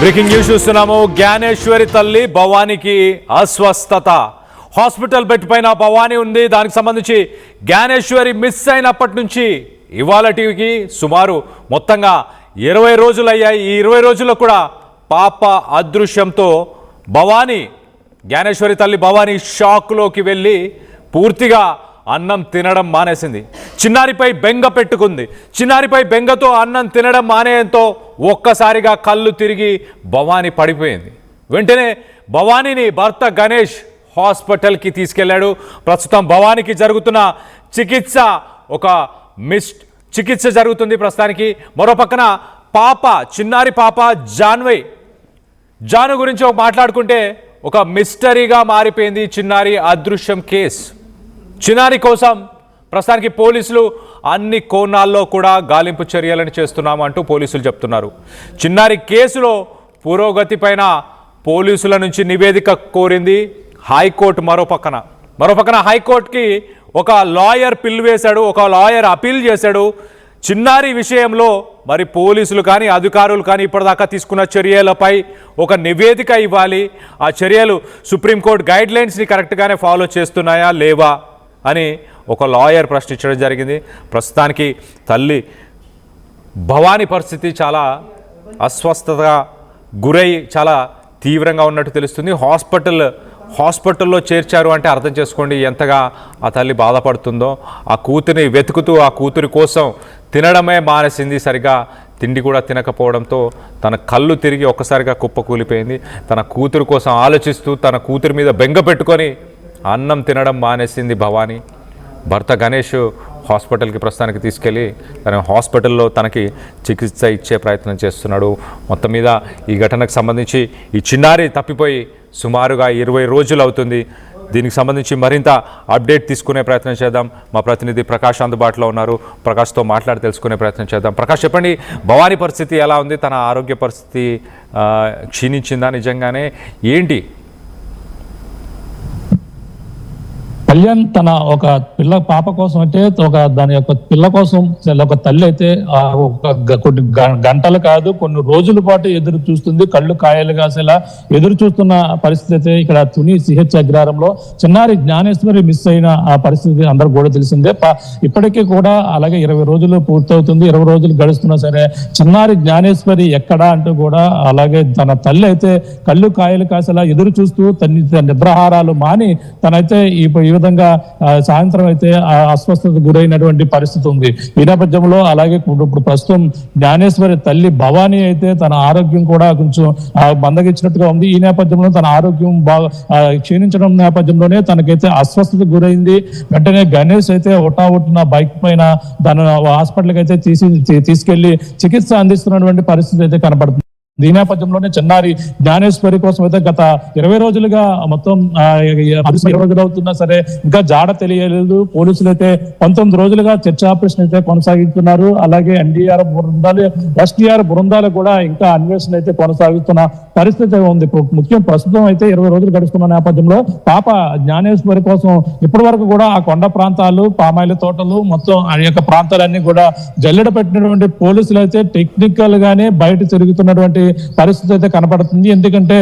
Breaking news చూస్తున్నాము. జ్ఞానేశ్వరి తల్లి భవానీకి అస్వస్థత. Hospital bed పైన భవానీ ఉంది. దానికి సంబంధించి జ్ఞానేశ్వరి మిస్ అయినప్పటి నుంచి ఇవాళటికి సుమారు మొత్తంగా 20 రోజులు అయ్యాయి. ఈ 20 రోజుల్లో కూడా పాప అదృశ్యంతో భవానీ, జ్ఞానేశ్వరి తల్లి భవానీ షాక్లోకి వెళ్ళి పూర్తిగా అన్నం తినడం మానేసింది. చిన్నారిపై బెంగ పెట్టుకుంది. చిన్నారిపై బెంగతో అన్నం తినడం మానేయంతో ఒక్కసారిగా కళ్ళు తిరిగి భవానీ పడిపోయింది. వెంటనే భవానీని భర్త గణేష్ హాస్పిటల్కి తీసుకెళ్లాడు. ప్రస్తుతం భవానీకి జరుగుతున్న చికిత్స జరుగుతుంది ప్రస్తుతానికి. మరో పక్కన చిన్నారి పాప జాను గురించి మాట్లాడుకుంటే ఒక మిస్టరీగా మారిపోయింది చిన్నారి అదృశ్యం కేసు. చిన్నారి కోసం ప్రస్తుతానికి పోలీసులు అన్ని కోణాల్లో కూడా గాలింపు చర్యలను చేస్తున్నాము అంటూ పోలీసులు చెప్తున్నారు. చిన్నారి కేసులో పురోగతి పైన పోలీసుల నుంచి నివేదిక కోరింది హైకోర్టు. మరోపక్కన హైకోర్టుకి ఒక లాయర్ అపీల్ చేశాడు. చిన్నారి విషయంలో మరి పోలీసులు కానీ అధికారులు కానీ ఇప్పటిదాకా తీసుకున్న చర్యలపై ఒక నివేదిక ఇవ్వాలి. ఆ చర్యలు సుప్రీంకోర్టు గైడ్ లైన్స్ని కరెక్ట్గానే ఫాలో చేస్తున్నాయా లేవా అని ఒక లాయర్ ప్రశ్నించడం జరిగింది. ప్రస్తుతానికి తల్లి భవానీ పరిస్థితి చాలా అస్వస్థతగా గురై చాలా తీవ్రంగా ఉన్నట్టు తెలుస్తుంది. హాస్పిటల్లో చేర్చారు అంటే అర్థం చేసుకోండి ఎంతగా ఆ తల్లి బాధపడుతుందో. ఆ కూతురిని వెతుకుతూ ఆ కూతురి కోసం తినడమే మానేసింది. సరిగా తిండి కూడా తినకపోవడంతో తన కళ్ళు తిరిగి ఒక్కసారిగా కుప్పకూలిపోయింది. తన కూతురు కోసం ఆలోచిస్తూ తన కూతురి మీద బెంగ పెట్టుకొని అన్నం తినడం మానేసింది భవానీ. భర్త గణేష్ హాస్పిటల్కి ప్రస్తుతానికి తీసుకెళ్ళి తన హాస్పిటల్లో తనకి చికిత్స ఇచ్చే ప్రయత్నం చేస్తున్నాడు. మొత్తం మీద ఈ ఘటనకు సంబంధించి ఈ చిన్నారి తప్పిపోయి సుమారుగా 20 రోజులు అవుతుంది. దీనికి సంబంధించి మరింత అప్డేట్ తీసుకునే ప్రయత్నం చేద్దాం. మా ప్రతినిధి ప్రకాష్ అందుబాటులో ఉన్నారు. ప్రకాష్తో మాట్లాడి తెలుసుకునే ప్రయత్నం చేద్దాం. ప్రకాష్, చెప్పండి, భవానీ పరిస్థితి ఎలా ఉంది? తన ఆరోగ్య పరిస్థితి క్షీణించిందా నిజంగానే? ఏంటి? కళ్యాణ్ తన ఒక పాప కోసం అయితే దాని యొక్క పిల్ల కోసం ఒక తల్లి అయితే కొన్ని గంటలు కాదు కొన్ని రోజుల పాటు ఎదురు చూస్తుంది. కళ్ళు కాయలు కాసేలా ఎదురు చూస్తున్న పరిస్థితి అయితే ఇక్కడ తుని సిహెచ్ అగ్రహారంలో చిన్నారి జ్ఞానేశ్వరి మిస్ అయిన ఆ పరిస్థితి అందరూ కూడా తెలిసిందే. ఇప్పటికీ కూడా అలాగే 20 రోజులు పూర్తవుతుంది. 20 రోజులు గడుస్తున్నా సరే చిన్నారి జ్ఞానేశ్వరి ఎక్కడా అంటూ కూడా అలాగే తన తల్లి అయితే కళ్ళు కాయలు కాసేలా ఎదురు చూస్తూ నిద్రాహారాలు మాని తనైతే ఈ విధంగా సాయంత్రం అయితే అస్వస్థత గురైనటువంటి పరిస్థితి ఉంది. ఈ నేపథ్యంలో అలాగే ఇప్పుడు ప్రస్తుతం జ్ఞానేశ్వరి తల్లి భవానీ అయితే తన ఆరోగ్యం కూడా కొంచెం మందగించినట్టుగా ఉంది. ఈ నేపథ్యంలో తన ఆరోగ్యం బాగా క్షీణించడం నేపథ్యంలోనే తనకైతే అస్వస్థత గురైంది. వెంటనే గణేష్ అయితే ఒట్టిన బైక్ పైన తన హాస్పిటల్కి అయితే తీసుకెళ్లి చికిత్స అందిస్తున్నటువంటి పరిస్థితి అయితే కనబడుతుంది. ఈ నేపథ్యంలోనే చిన్నారి జ్ఞానేశ్వరి కోసం అయితే గత 20 రోజులుగా మొత్తం 20 రోజులు అవుతున్నా సరే ఇంకా జాడ తెలియలేదు. పోలీసులు అయితే 19 రోజులుగా చర్చ ఆపరేషన్ అయితే కొనసాగిస్తున్నారు. అలాగే ఎన్డీఆర్ బృందాలు, ఎస్డీఆర్ బృందాలు కూడా ఇంకా అన్వేషణ అయితే కొనసాగిస్తున్న పరిస్థితి ఉంది. ముఖ్యం ప్రస్తుతం అయితే 20 రోజులు గడుస్తున్న నేపథ్యంలో పాప జ్ఞానేశ్వరి కోసం ఇప్పటి వరకు కూడా ఆ కొండ ప్రాంతాలు, పామాయిల తోటలు మొత్తం ఆ యొక్క ప్రాంతాలన్నీ కూడా జల్లెడ పెట్టినటువంటి పోలీసులు అయితే టెక్నికల్ గానే బయట తిరుగుతున్నటువంటి పరిస్థితి అయితే కనపడుతుంది. ఎందుకంటే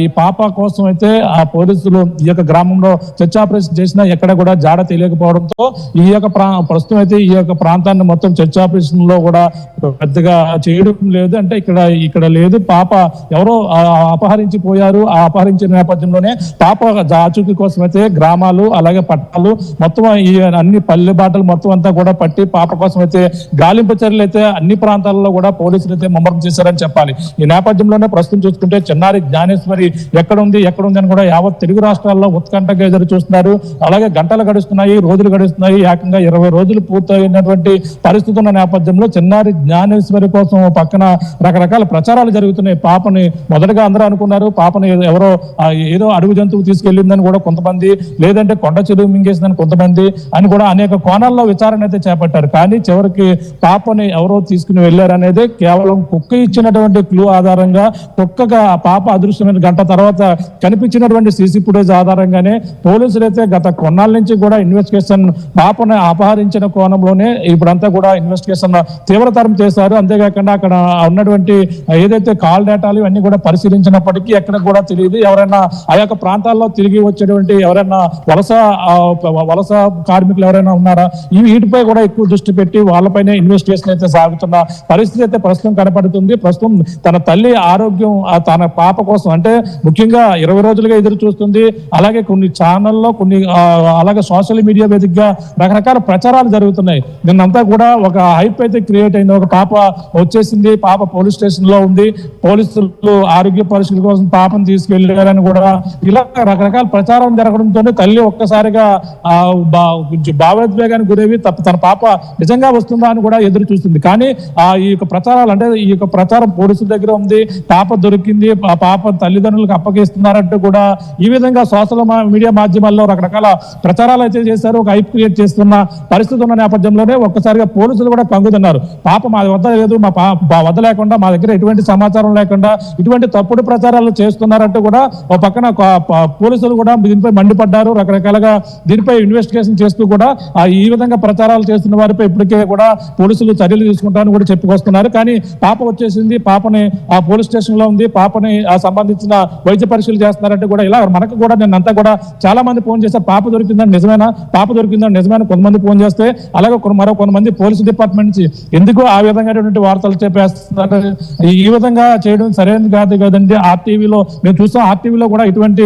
ఈ పాప కోసం అయితే ఆ పోలీసులు ఈ యొక్క గ్రామంలో చర్చ ఆపరేషన్ చేసినా ఎక్కడ కూడా జాడ తెలియకపోవడంతో ఈ యొక్క ప్రస్తుతం అయితే ఈ యొక్క ప్రాంతాన్ని మొత్తం చర్చ ఆపరేషన్ లో కూడా పెద్దగా చేయడం లేదు. అంటే ఇక్కడ లేదు. పాప ఎవరో అపహరించి పోయారు. ఆ అపహరించిన నేపథ్యంలోనే పాప ఆచూకీ కోసం అయితే గ్రామాలు అలాగే పట్టణాలు మొత్తం ఈ అన్ని పల్లె బాటలు మొత్తం అంతా కూడా పట్టి పాప కోసం అయితే గాలింపు చర్యలు అయితే అన్ని ప్రాంతాలలో కూడా పోలీసులు అయితే ముమ్మరం చేశారని చెప్పాలి. ఈ నేపథ్యంలోనే ప్రస్తుతం చూసుకుంటే చిన్నారి జ్ఞానేశ్వరి ఎక్కడుంది అని కూడా యావత్ తెలుగు రాష్ట్రాల్లో ఉత్కంఠగా ఎదురు చూస్తున్నారు. అలాగే గంటలు గడుస్తున్నాయి, రోజులు గడుస్తున్నాయి. ఏకంగా 20 రోజులు పూర్తయినటువంటి పరిస్థితి ఉన్న నేపథ్యంలో చిన్నారి జ్ఞానేశ్వరి కోసం పక్కన రకరకాల ప్రచారాలు జరుగుతున్నాయి. పాపని మొదటగా అందరూ అనుకున్నారు పాపని ఎవరో ఏదో అడుగు జంతువు తీసుకెళ్లిందని కూడా కొంతమంది, లేదంటే కొండ చెరువు మింగేసిందని కొంతమంది అని కూడా అనేక కోణాల్లో విచారణ అయితే చేపట్టారు. కానీ చివరికి పాపని ఎవరో తీసుకుని వెళ్లారనేది కేవలం కుక్క ఇచ్చినటువంటి క్లూ క్లూ ఆధారంగా ఒక్కొక్క పాప అదృశ్యమైన గంట తర్వాత కనిపించినటువంటి సీసీ ఫుటేజ్ ఆధారంగానే పోలీసులు అయితే గత కొన్నాళ్ళ నుంచి కూడా ఇన్వెస్టిగేషన్ పాపను అపహరించిన కోణంలోనే ఇప్పుడంతా కూడా ఇన్వెస్టిగేషన్ తీవ్రతరం చేశారు. అంతేకాకుండా అక్కడ ఉన్నటువంటి ఏదైతే కాల్ డేటాలు ఇవన్నీ కూడా పరిశీలించినప్పటికీ ఎక్కడ కూడా తెలియదు. ఎవరైనా ఆ యొక్క ప్రాంతాల్లో తిరిగి వచ్చేటువంటి ఎవరైనా వలస కార్మికులు ఎవరైనా ఉన్నారా, వీటిపై కూడా ఎక్కువ దృష్టి పెట్టి వాళ్ళపైనే ఇన్వెస్టిగేషన్ అయితే సాగుతున్న పరిస్థితి అయితే ప్రస్తుతం కనపడుతుంది. ప్రస్తుతం తన తల్లి ఆరోగ్యం తన పాప కోసం అంటే ముఖ్యంగా 20 రోజులుగా ఎదురు చూస్తుంది. అలాగే కొన్ని ఛానల్లో అలాగే సోషల్ మీడియా వేదికగా రకరకాల ప్రచారాలు జరుగుతున్నాయి. నిన్నంతా కూడా ఒక హైప్ అయితే క్రియేట్ అయింది. ఒక పాప వచ్చేసింది, పాప పోలీస్ స్టేషన్ లో ఉంది, పోలీసులు ఆరోగ్య పరీక్షల కోసం పాపను తీసుకెళ్లారని కూడా ఇలా రకరకాల ప్రచారం జరగడంతో తల్లి ఒక్కసారిగా భావోద్వేగానికి గురేవి తన పాప నిజంగా వస్తుందా అని కూడా ఎదురు చూస్తుంది. కానీ ఈ యొక్క ప్రచారాలు అంటే ఈ యొక్క ప్రచారం పోలీసుల దగ్గర ఉంది, పాప దొరికింది, ఆ పాప తల్లిదండ్రులకు అప్పగిస్తున్నారంటూ కూడా ఈ విధంగా సోషల్ మీడియా మాధ్యమాల్లో రకరకాల ప్రచారాలు అయితే చేశారు. ఒక హైప్ క్రియేట్ చేస్తున్న పరిస్థితి ఉన్న నేపథ్యంలోనే ఒక్కసారిగా పోలీసులు కూడా కంగుతున్నారు. పాప మా వద్ద లేదు, మా వద్ద లేకుండా, మా దగ్గర ఎటువంటి సమాచారం లేకుండా ఇటువంటి తప్పుడు ప్రచారాలు చేస్తున్నారంటూ కూడా ఒక పక్కన పోలీసులు కూడా దీనిపై మండిపడ్డారు. రకరకాలుగా దీనిపై ఇన్వెస్టిగేషన్ చేస్తూ కూడా ఈ విధంగా ప్రచారాలు చేస్తున్న వారిపై ఇప్పటికే కూడా పోలీసులు చర్యలు తీసుకుంటారని కూడా చెప్పుకొస్తున్నారు. కానీ పాప వచ్చేసింది, పాపని ఆ పోలీస్ స్టేషన్ లో ఉంది, పాపని సంబంధించిన వైద్య పరీక్షలు చేస్తున్నారంటే కూడా ఇలా మనకు కూడా నిన్నంతా కూడా చాలా మంది ఫోన్ చేశారు. పాప దొరికిందని నిజమేనా, పాప దొరికిందని నిజమైన కొంతమంది ఫోన్ చేస్తే అలాగే కొంతమంది పోలీసు డిపార్ట్మెంట్ నుంచి ఎందుకు ఆ విధంగా వార్తలు చెప్పేస్తున్నారు, ఈ విధంగా చేయడం సరైనది కాదు కదండి. ఆర్టీవీలో మేము చూస్తాం, ఆర్టీవీలో కూడా ఇటువంటి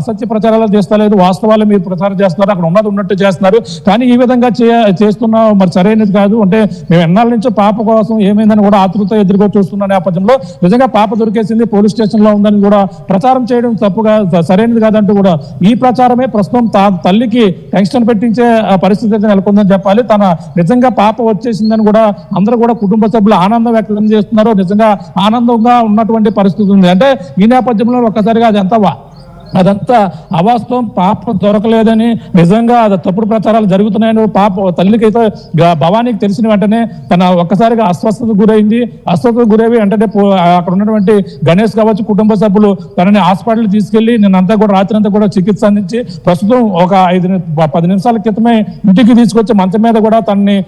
అసత్య ప్రచారాలు చేస్తలేదు, వాస్తవాలు మీరు ప్రచారం చేస్తున్నారు, అక్కడ ఉన్నట్టు చేస్తున్నారు. కానీ ఈ విధంగా చేస్తున్నా మరి సరైనది కాదు. అంటే మేము ఎన్నాళ్ళ నుంచో పాప కోసం ఏమైందని కూడా ఆతృత ఎదురుగా చూస్తున్న నేపథ్యంలో నిజంగా పాప దొరికేసింది, పోలీస్ స్టేషన్ లో ఉందని కూడా ప్రచారం చేయడం తప్పుగా సరైనది కాదంటూ కూడా ఈ ప్రచారమే ప్రస్తుతం తల్లికి టెన్షన్ పెట్టించే పరిస్థితి అయితే నెలకొందని చెప్పాలి. తన నిజంగా పాప వచ్చేసిందని కూడా అందరూ కూడా కుటుంబ సభ్యులు ఆనందం వ్యక్తం చేస్తున్నారు. నిజంగా ఆనందంగా ఉన్నటువంటి పరిస్థితి ఉంది. అంటే ఈ నేపథ్యంలో ఒక్కసారిగా అదంతా అవాస్తవం, పాప దొరకలేదని నిజంగా తప్పుడు ప్రచారాలు జరుగుతున్నాయని పాప తల్లికి అయితే భవానీకి తెలిసిన వెంటనే తన ఒక్కసారిగా అస్వస్థతకు గురయ్యి వెంటనే అక్కడ ఉన్నటువంటి గణేష్ కావచ్చు కుటుంబ సభ్యులు తనని హాస్పిటల్ తీసుకెళ్లి నిన్నంతా కూడా రాత్రి అంతా కూడా చికిత్స అందించి ప్రస్తుతం ఒక 10 నిమిషాల క్రితమే ఇంటికి తీసుకొచ్చి మంచం మీద కూడా తనని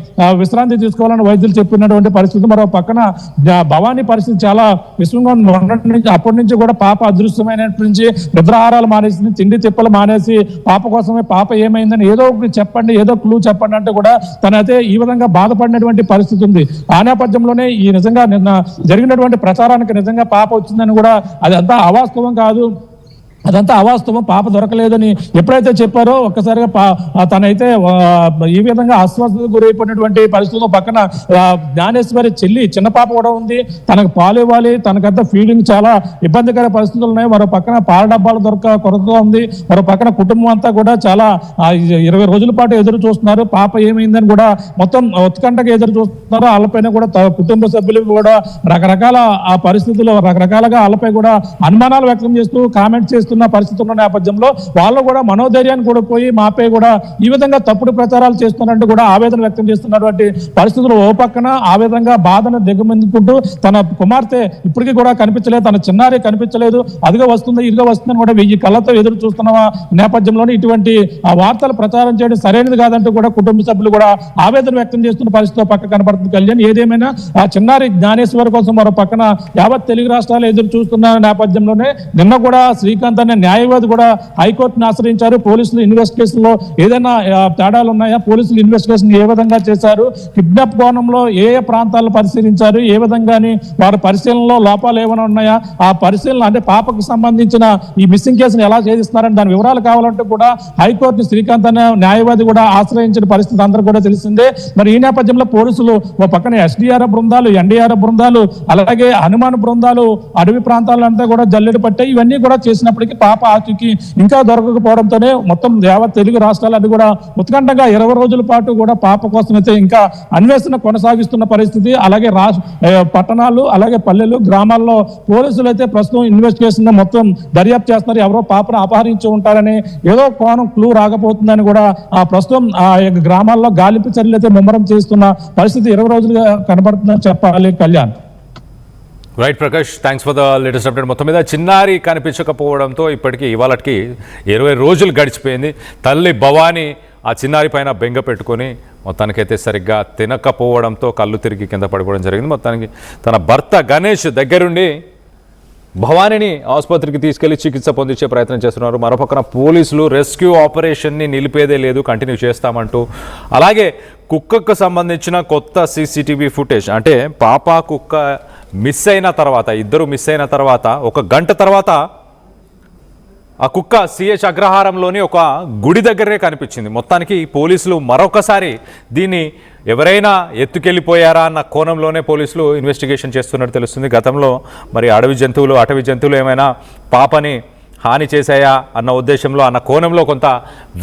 విశ్రాంతి తీసుకోవాలని వైద్యులు చెప్పినటువంటి పరిస్థితి. మరో పక్కన భవానీ పరిస్థితి చాలా విషమంగా ఉంది. అప్పటి నుంచి కూడా పాప అదృశ్యమైనప్పటి నుంచి నిద్రాహారాలు మానేసింది, తిండి తిప్పలు మానేసి పాప కోసమే పాప ఏమైందని ఏదో ఒకటి చెప్పండి, ఏదో క్లూ చెప్పండి అంటే కూడా తనైతే ఈ విధంగా బాధపడినటువంటి పరిస్థితి ఉంది. ఆ నేపథ్యంలోనే ఈ నిజంగా నిన్న జరిగినటువంటి ప్రచారానికి నిజంగా పాప వచ్చిందని కూడా అదంతా అవాస్తవం కాదు, అదంతా అవాస్తవం, పాప దొరకలేదని ఎప్పుడైతే చెప్పారో ఒక్కసారిగా తనైతే ఈ విధంగా అస్వస్థతకు గురైపోయినటువంటి పరిస్థితుల్లో పక్కన జ్ఞానేశ్వరి చెల్లి చిన్న పాప కూడా ఉంది, తనకు పాలు ఇవ్వాలి, తనకంతా ఫీడింగ్ చాలా ఇబ్బందికర పరిస్థితులు ఉన్నాయి. మరో పక్కన పాల డబ్బాలు కొరతగా ఉంది. మరో పక్కన కుటుంబం అంతా కూడా చాలా 20 రోజుల పాటు ఎదురు చూస్తున్నారు. పాప ఏమైందని కూడా మొత్తం ఉత్కంఠగా ఎదురు చూస్తున్నారు. వాళ్ళపైన కూడా కుటుంబ సభ్యులు కూడా రకరకాల ఆ పరిస్థితుల్లో రకరకాలుగా వాళ్ళపై కూడా అనుమానాలు వ్యక్తం చేస్తూ కామెంట్స్ చేస్తున్న పరిస్థితి ఉన్న నేపథ్యంలో వాళ్ళు కూడా మనోధైర్యాన్ని కూడా పోయి మాపై కూడా ఈ విధంగా తప్పుడు ప్రచారాలు చేస్తున్నట్టు కూడా ఆవేదన వ్యక్తం చేస్తున్నటువంటి పరిస్థితులు ఓ పక్కన ఆ విధంగా బాధను దిగమిందుకుంటూ తన కుమార్తె ఇప్పటికీ కూడా కనిపించలేదు, తన చిన్నారి కనిపించలేదు, అదిగా వస్తుంది ఇదిగా వస్తుందని కూడా 1000 కళ్ళతో ఎదురు చూస్తున్న నేపథ్యంలోనే ఇటువంటి వార్తలు ప్రచారం చేయడం సరైనది కాదంటూ కూడా కుటుంబ సభ్యులు కూడా ఆవేదన వ్యక్తం చేస్తున్న పరిస్థితితో పక్క కనపడుతుంది. కళ్యాణ్ ఏదేమైనా ఆ చిన్నారి జ్ఞానేశ్వర్ కోసం మరో పక్కన యావత్ తెలుగు రాష్ట్రాలు ఎదురు చూస్తున్న నేపథ్యంలోనే నిన్న కూడా శ్రీకాంత్ అనే న్యాయవాది కూడా హైకోర్టును ఆశ్రయించారు. పోలీసులు ఇన్వెస్టిగేషన్ లో ఏదైనా తేడాలు ఉన్నాయా, పోలీసులు ఇన్వెస్టిగేషన్ ఏ విధంగా చేశారు, కిడ్నాప్ కోణంలో ఏ ప్రాంతాలను పరిశీలించారు, ఏ విధంగాని వారి పరిశీలనలో లోపాలు ఏమైనా ఉన్నాయా, ఆ పరిశీలన అంటే పాపకు సంబంధించిన ఈ మిస్సింగ్ కేసును ఎలా ఛేదిస్తున్నారని దాని వివరాలు కావాలంటే కూడా హైకోర్టు శ్రీకాంత్ అనే న్యాయవాది కూడా ఆశ్రయించిన పరిస్థితి అందరూ కూడా తెలిసిందే. మరి ఈ నేపథ్యంలో పోలీసులు ఓ పక్కన ఎస్డీఆర్ఎఫ్ బృందాలు, ఎన్డీఆర్ఎఫ్ బృందాలు, అలాగే హనుమాన్ బృందాలు అడవి ప్రాంతాలంతా కూడా జల్లెడ పట్టాయి. ఇవన్నీ కూడా చేసినప్పటికీ పాప ఆచూకీ ఇంకా దొరకకపోవడంతోనే మొత్తం యావత్ తెలుగు రాష్ట్రాలన్నీ కూడా ఉత్కంఠంగా 20 రోజుల పాటు కూడా పాప కోసం అయితే ఇంకా అన్వేషణ కొనసాగిస్తున్న పరిస్థితి. అలాగే పట్టణాలు అలాగే పల్లెలు గ్రామాల్లో పోలీసులు అయితే ప్రస్తుతం ఇన్వెస్టిగేషన్ మొత్తం దర్యాప్తు చేస్తున్నారు. ఎవరో పాపను అపహరించి ఉంటారని ఏదో కోణం క్లూ రాకపోతుందని కూడా ప్రస్తుతం ఆ గ్రామాల్లో గాలింపు చర్యలు అయితే ముమ్మరం చేస్తున్న పరిస్థితి 20 రోజులుగా కనబడుతుందని చెప్పాలి. Kalyan. Right Prakash, thanks for the latest update. మొత్తం మీద చిన్నారి కనిపించకపోవడంతో ఇప్పటికీ ఇవాళకి 20 రోజులు గడిచిపోయింది. తల్లి భవానీ ఆ చిన్నారి పైన బెంగ పెట్టుకొని మొత్తానికైతే సరిగ్గా తినకపోవడంతో కళ్ళు తిరిగి కింద పడిపోవడం జరిగింది. మొత్తానికి తన భర్త గణేష్ దగ్గరుండి భవానీని ఆసుపత్రికి తీసుకెళ్లి చికిత్స పొందించే ప్రయత్నం చేస్తున్నారు. మరోపక్కన పోలీసులు రెస్క్యూ ఆపరేషన్ని నిలిపేదే లేదు, కంటిన్యూ చేస్తామంటూ, అలాగే కుక్కకు సంబంధించిన కొత్త సీసీటీవీ ఫుటేజ్, అంటే పాప కుక్క మిస్ అయిన తర్వాత, ఇద్దరు మిస్ అయిన తర్వాత 1 గంట తర్వాత ఆ కుక్క సిహెచ్ అగ్రహారంలోని ఒక గుడి దగ్గరే కనిపించింది. మొత్తానికి పోలీసులు మరొకసారి దీన్ని ఎవరైనా ఎత్తుకెళ్ళిపోయారా అన్న కోణంలోనే పోలీసులు ఇన్వెస్టిగేషన్ చేస్తున్నట్టు తెలుస్తుంది. గతంలో మరి అటవీ జంతువులు ఏమైనా పాపని హాని చేశాయా అన్న ఉద్దేశంలో, అన్న కోణంలో కొంత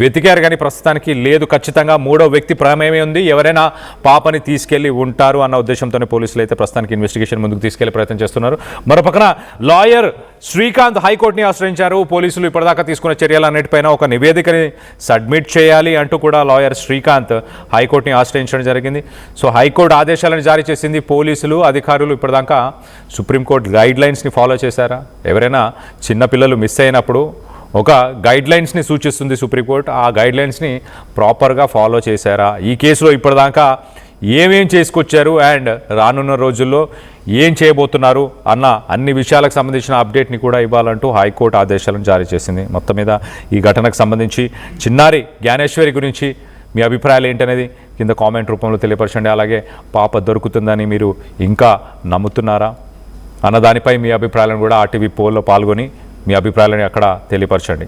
వెతికారు, కానీ ప్రస్తుతానికి లేదు. ఖచ్చితంగా 3వ వ్యక్తి ప్రమేయం ఉంది, ఎవరైనా పాపని తీసుకెళ్లి ఉంటారు అన్న ఉద్దేశంతోనే పోలీసులు అయితే ప్రస్తుతానికి ఇన్వెస్టిగేషన్ ముందుకు తీసుకెళ్లే ప్రయత్నం చేస్తున్నారు. మరోపక్కన లాయర్ శ్రీకాంత్ హైకోర్టుని ఆశ్రయించారు. పోలీసులు ఇప్పటిదాకా తీసుకున్న చర్యలన్నిటిపైన ఒక నివేదికని సబ్మిట్ చేయాలి అంటూ కూడా లాయర్ శ్రీకాంత్ హైకోర్టుని ఆశ్రయించడం జరిగింది. సో హైకోర్టు ఆదేశాలను జారీ చేసింది. పోలీసులు అధికారులు ఇప్పటిదాకా సుప్రీంకోర్టు గైడ్ లైన్స్ని ఫాలో చేశారా? ఎవరైనా చిన్నపిల్లలు మిస్ అయినప్పుడు ఒక గైడ్ లైన్స్ని సూచిస్తుంది సుప్రీంకోర్టు, ఆ గైడ్ లైన్స్ని ప్రాపర్గా ఫాలో చేశారా? ఈ కేసులో ఇప్పటిదాకా ఏమేం చేసుకొచ్చారు అండ్ రానున్న రోజుల్లో ఏం చేయబోతున్నారు అన్న అన్ని విషయాలకు సంబంధించిన అప్డేట్ని కూడా ఇవ్వాలంటూ హైకోర్టు ఆదేశాలను జారీ చేసింది. మొత్తం మీద ఈ ఘటనకు సంబంధించి చిన్నారి జ్ఞానేశ్వరి గురించి మీ అభిప్రాయాలు ఏంటనేది కింద కామెంట్ రూపంలో తెలియపరచండి. అలాగే పాప దొరుకుతుందని మీరు ఇంకా నమ్ముతున్నారా అన్న దానిపై మీ అభిప్రాయాలను కూడా RTV పోల్లో పాల్గొని మీ అభిప్రాయాలను అక్కడ తెలియపరచండి.